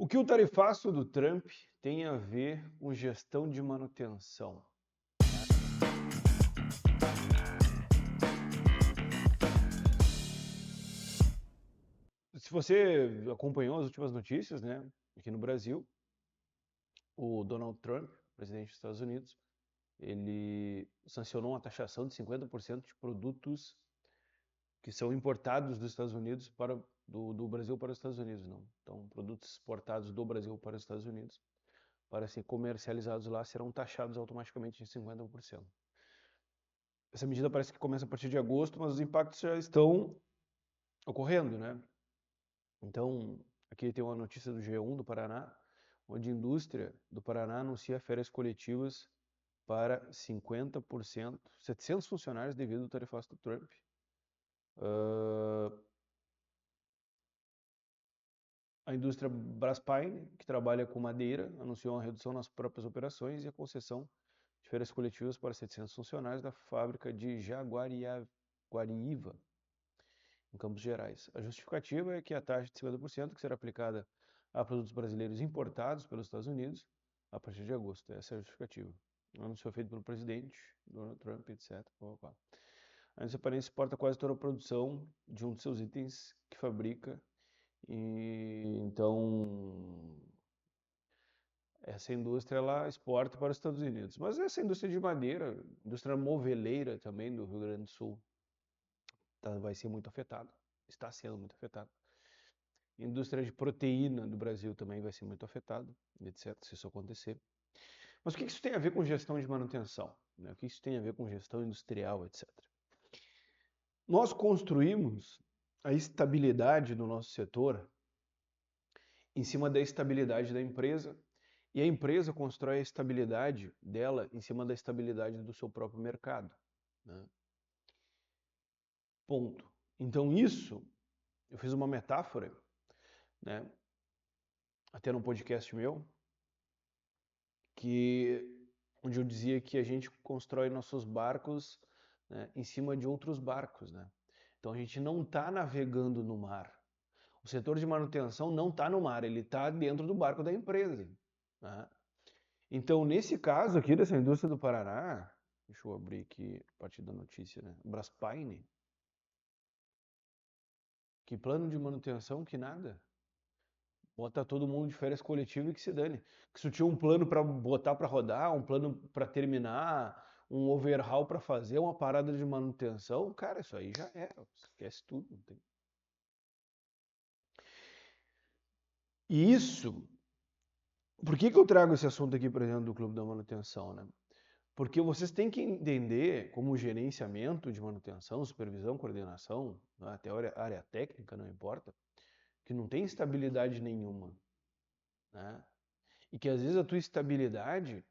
O que o tarifaço do Trump tem a ver com gestão de manutenção? Se você acompanhou as últimas notícias, né, aqui no Brasil, o Donald Trump, presidente dos Estados Unidos, ele sancionou uma taxação de 50% de produtos que são importados dos Estados Unidos do Brasil para os Estados Unidos, não. Então, produtos exportados do Brasil para os Estados Unidos, para serem comercializados lá, serão taxados automaticamente em 50%. Essa medida parece que começa a partir de agosto, mas os impactos já estão ocorrendo, né? Então, aqui tem uma notícia do G1 do Paraná, onde a indústria do Paraná anuncia férias coletivas para 50%, 700 funcionários devido ao tarifaço do Trump. A indústria Braspaine, que trabalha com madeira, anunciou uma redução nas próprias operações e a concessão de férias coletivas para 700 funcionários da fábrica de Jaguariúva, em Campos Gerais. A justificativa é que a taxa de 50% que será aplicada a produtos brasileiros importados pelos Estados Unidos a partir de agosto. Essa é a justificativa. O anúncio foi feito pelo presidente, Donald Trump, etc. A indústria paraense exporta quase toda a produção de um de seus itens que fabrica. E então essa indústria ela exporta para os Estados Unidos. Mas essa indústria de madeira, indústria moveleira também do Rio Grande do Sul, vai ser muito afetada, está sendo muito afetada. A indústria de proteína do Brasil também vai ser muito afetada, etc., se isso acontecer. Mas o que isso tem a ver com gestão de manutenção? Né? O que isso tem a ver com gestão industrial, etc.? Nós construímos a estabilidade do nosso setor em cima da estabilidade da empresa, e a empresa constrói a estabilidade dela em cima da estabilidade do seu próprio mercado. Né? Ponto. Então isso, eu fiz uma metáfora, né, até num podcast meu, onde eu dizia que a gente constrói nossos barcos, né, em cima de outros barcos. Né? Então a gente não está navegando no mar. O setor de manutenção não está no mar, ele está dentro do barco da empresa. Né? Então, nesse caso aqui dessa indústria do Paraná, deixa eu abrir aqui a partir da notícia, né? Braspaine, que plano de manutenção, que nada. Bota todo mundo de férias coletivas e que se dane. Que se tinha um plano para botar para rodar, um plano para terminar, um overhaul para fazer, uma parada de manutenção, cara, isso aí já era. Esquece tudo. Não tem. E isso, por que eu trago esse assunto aqui, por exemplo, do Clube da Manutenção, né? Porque vocês têm que entender como gerenciamento de manutenção, supervisão, coordenação, né, até a área técnica, não importa, que não tem estabilidade nenhuma. Né? E que às vezes a tua estabilidade,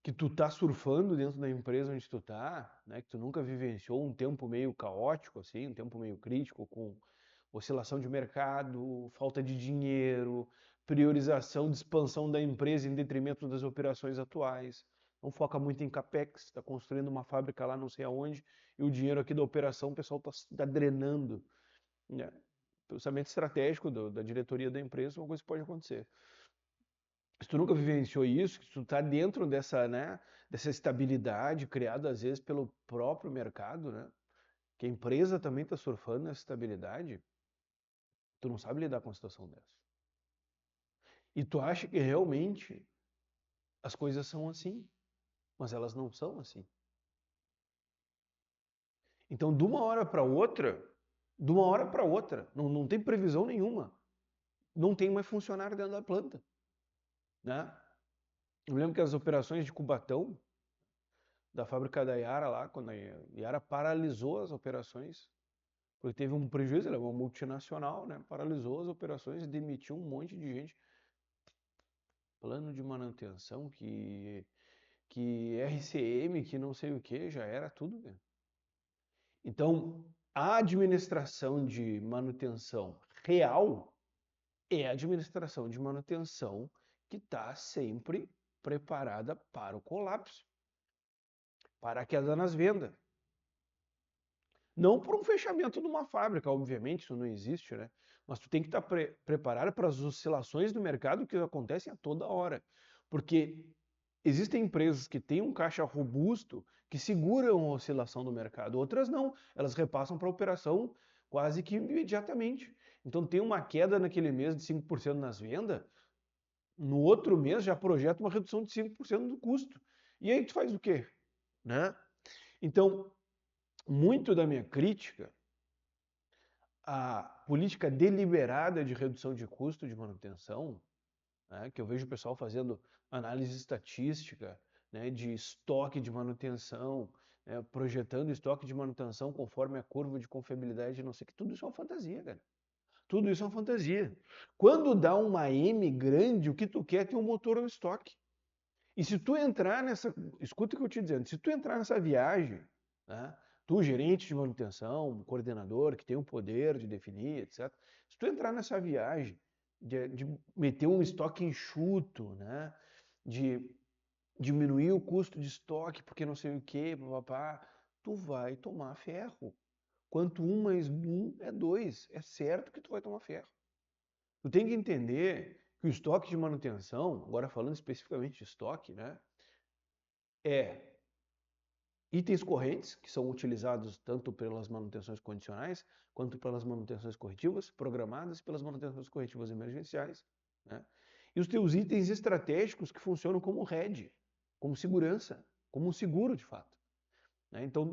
que tu tá surfando dentro da empresa onde tu tá, né, que tu nunca vivenciou um tempo meio caótico, assim, um tempo meio crítico, com oscilação de mercado, falta de dinheiro, priorização de expansão da empresa em detrimento das operações atuais. Não foca muito em capex, está construindo uma fábrica lá não sei aonde, e o dinheiro aqui da operação o pessoal está drenando. Né? Pensamento estratégico da diretoria da empresa, uma coisa que pode acontecer. Se tu nunca vivenciou isso, se tu está dentro dessa, né, dessa estabilidade criada às vezes pelo próprio mercado, né, que a empresa também está surfando nessa estabilidade, tu não sabe lidar com uma situação dessa. E tu acha que realmente as coisas são assim, mas elas não são assim. Então, de uma hora para outra, não tem previsão nenhuma. Não tem mais funcionário dentro da planta. Né? Eu lembro que as operações de Cubatão, da fábrica da Yara lá, quando a Yara paralisou as operações, porque teve um prejuízo, ela é uma multinacional, né? Paralisou as operações e demitiu um monte de gente. Plano de manutenção, que RCM, que não sei o que, já era tudo. Né? Então, a administração de manutenção real é a administração de manutenção que está sempre preparada para o colapso, para a queda nas vendas. Não por um fechamento de uma fábrica, obviamente, isso não existe, né? Mas tu tem que estar preparado para as oscilações do mercado que acontecem a toda hora. Porque existem empresas que têm um caixa robusto que seguram a oscilação do mercado, outras não, elas repassam para a operação quase que imediatamente. Então tem uma queda naquele mês de 5% nas vendas, no outro mês já projeta uma redução de 5% do custo. E aí tu faz o quê? Né? Então, muito da minha crítica à política deliberada de redução de custo de manutenção, né, que eu vejo o pessoal fazendo análise estatística, né, de estoque de manutenção, né, projetando estoque de manutenção conforme a curva de confiabilidade, não sei o que, tudo isso é uma fantasia, cara. Tudo isso é uma fantasia. Quando dá uma M grande, o que tu quer é ter um motor no estoque. E se tu entrar nessa, escuta o que eu te dizendo, se tu entrar nessa viagem, né, tu gerente de manutenção, coordenador que tem o poder de definir, etc. Se tu entrar nessa viagem de meter um estoque enxuto, né, de diminuir o custo de estoque porque não sei o que, papapá, tu vai tomar ferro. Quanto 1 mais 1 é 2, é certo que tu vai tomar ferro. Tu tem que entender que o estoque de manutenção, agora falando especificamente de estoque, né, é itens correntes, que são utilizados tanto pelas manutenções condicionais, quanto pelas manutenções corretivas programadas, pelas manutenções corretivas emergenciais, né? E os teus itens estratégicos que funcionam como hedge, como segurança, como um seguro de fato, né? Então,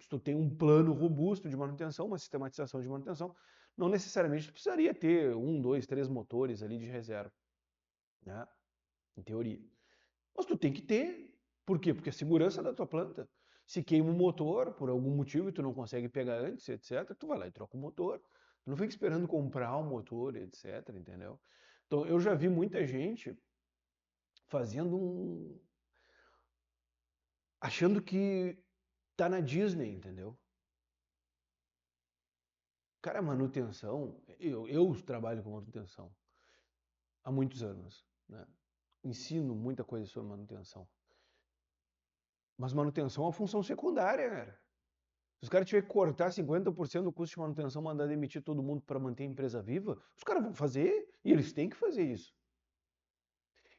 se tu tem um plano robusto de manutenção, uma sistematização de manutenção, não necessariamente tu precisaria ter 1, 2, 3 motores ali de reserva, né? Em teoria. Mas tu tem que ter. Por quê? Porque a segurança da tua planta. Se queima o motor por algum motivo e tu não consegue pegar antes, etc., tu vai lá e troca o motor. Tu não fica esperando comprar o motor, etc., entendeu? Então eu já vi muita gente fazendo achando que tá na Disney, entendeu? Cara, manutenção, eu trabalho com manutenção há muitos anos, né? Ensino muita coisa sobre manutenção. Mas manutenção é uma função secundária, cara. Se os caras tiverem que cortar 50% do custo de manutenção, mandar demitir todo mundo para manter a empresa viva, os caras vão fazer e eles têm que fazer isso.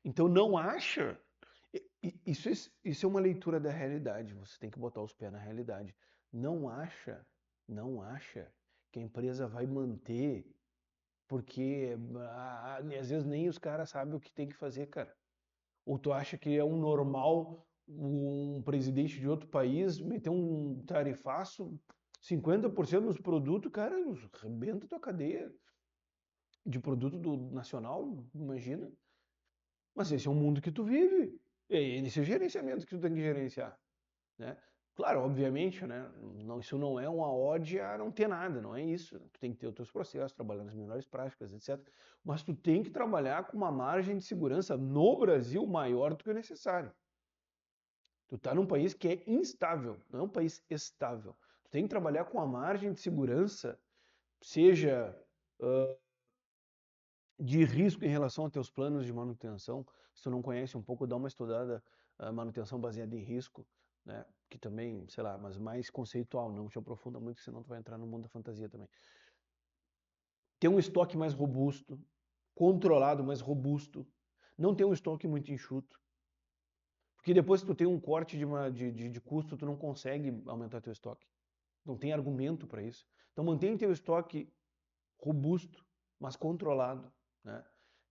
Então não acha. Isso é uma leitura da realidade. Você tem que botar os pés na realidade. Não acha, não acha que a empresa vai manter, porque às vezes nem os caras sabem o que tem que fazer, cara. Ou tu acha que é um normal um presidente de outro país meter um tarifaço 50% nos produtos, cara, arrebenta tua cadeia de produto do nacional, imagina. Mas esse é o mundo que tu vive. É esse gerenciamento que tu tem que gerenciar, né? Claro, obviamente, né? Não, isso não é uma ode a não ter nada, não é isso. Tu tem que ter os teus processos, trabalhar nas melhores práticas, etc. Mas tu tem que trabalhar com uma margem de segurança no Brasil maior do que o necessário. Tu tá num país que é instável, não é um país estável. Tu tem que trabalhar com a margem de segurança, seja de risco em relação aos teus planos de manutenção. Se tu não conhece um pouco, dá uma estudada manutenção baseada em risco, né? Que também, sei lá, mas mais conceitual, não te aprofunda muito, senão tu vai entrar no mundo da fantasia também. Ter um estoque mais robusto, controlado, mais robusto. Não ter um estoque muito enxuto. Porque depois que tu tem um corte de custo, tu não consegue aumentar teu estoque. Não tem argumento para isso. Então mantenha teu estoque robusto, mas controlado, né?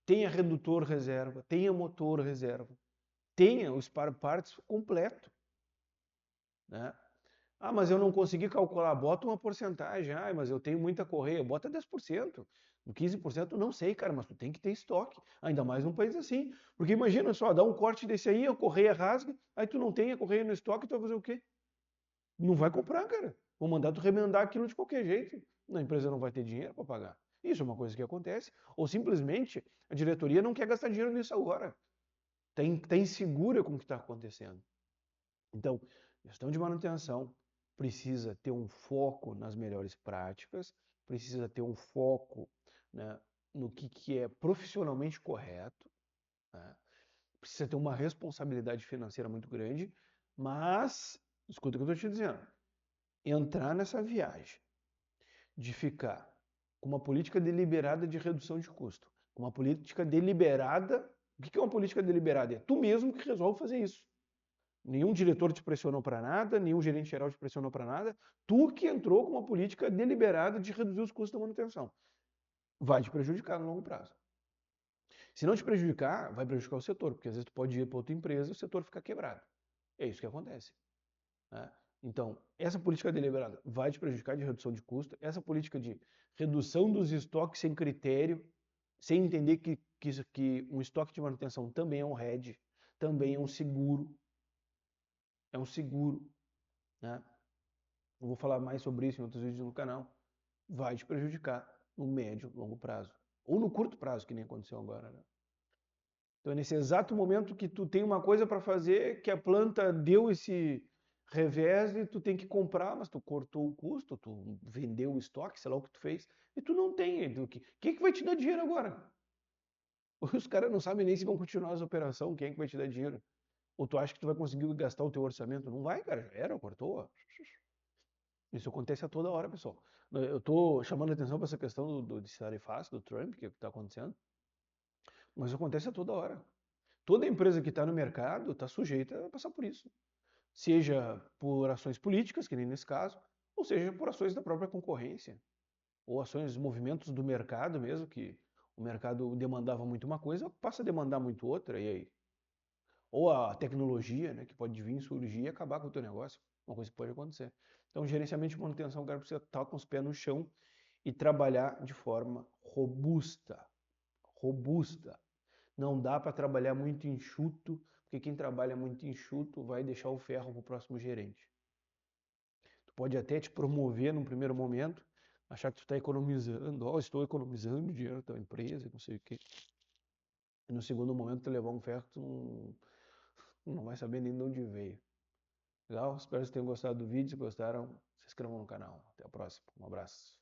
Tenha redutor reserva, tenha motor reserva, tenha o spare parts completo, né? Ah, mas eu não consegui calcular, bota uma porcentagem. Ah, mas eu tenho muita correia, bota 10%. No 15%, não sei, cara, mas tu tem que ter estoque. Ainda mais num país assim. Porque imagina só, dá um corte desse aí, a correia rasga, aí tu não tem a correia no estoque, tu vai fazer o quê? Não vai comprar, cara. Vou mandar tu remendar aquilo de qualquer jeito. A empresa não vai ter dinheiro para pagar. Isso é uma coisa que acontece. Ou simplesmente a diretoria não quer gastar dinheiro nisso agora. Está insegura com o que está acontecendo. Então, gestão de manutenção precisa ter um foco nas melhores práticas, precisa ter um foco, né, no que é profissionalmente correto, né? Precisa ter uma responsabilidade financeira muito grande, mas, escuta o que eu estou te dizendo, entrar nessa viagem de ficar com uma política deliberada de redução de custo, uma política deliberada. O que é uma política deliberada? É tu mesmo que resolve fazer isso. Nenhum diretor te pressionou para nada, nenhum gerente geral te pressionou para nada. Tu que entrou com uma política deliberada de reduzir os custos da manutenção. Vai te prejudicar no longo prazo. Se não te prejudicar, vai prejudicar o setor, porque às vezes tu pode ir para outra empresa e o setor fica quebrado. É isso que acontece. Né? Então, essa política deliberada vai te prejudicar de redução de custo, essa política de redução dos estoques sem critério, sem entender que um estoque de manutenção também é um hedge, também é um seguro. É um seguro. Né? Eu vou falar mais sobre isso em outros vídeos no canal. Vai te prejudicar no médio, longo prazo. Ou no curto prazo, que nem aconteceu agora. Né? Então, é nesse exato momento que tu tem uma coisa para fazer, que a planta deu esse revés e tu tem que comprar, mas tu cortou o custo, tu vendeu o estoque, sei lá o que tu fez, e tu não tem. Quem é que vai te dar dinheiro agora? Os caras não sabem nem se vão continuar as operações, quem é que vai te dar dinheiro? Ou tu acha que tu vai conseguir gastar o teu orçamento? Não vai, cara, já era, cortou. Isso acontece a toda hora, pessoal. Eu estou chamando a atenção para essa questão de tarifácio do Trump, que é o que está acontecendo, mas isso acontece a toda hora. Toda empresa que está no mercado está sujeita a passar por isso. Seja por ações políticas, que nem nesse caso, ou seja por ações da própria concorrência, ou ações, movimentos do mercado mesmo, que o mercado demandava muito uma coisa, passa a demandar muito outra, e aí? Ou a tecnologia, né, que pode vir, surgir e acabar com o teu negócio, uma coisa que pode acontecer. Então, gerenciamento de manutenção, o cara precisa estar com os pés no chão e trabalhar de forma robusta. Robusta. Não dá para trabalhar muito enxuto, porque quem trabalha muito enxuto vai deixar o ferro para o próximo gerente. Tu pode até te promover num primeiro momento, achar que tu está economizando, estou economizando dinheiro da tua empresa, não sei o quê. E no segundo momento tu levar um ferro que tu não vai saber nem de onde veio. Legal? Espero que vocês tenham gostado do vídeo. Se gostaram, se inscrevam no canal. Até a próxima. Um abraço.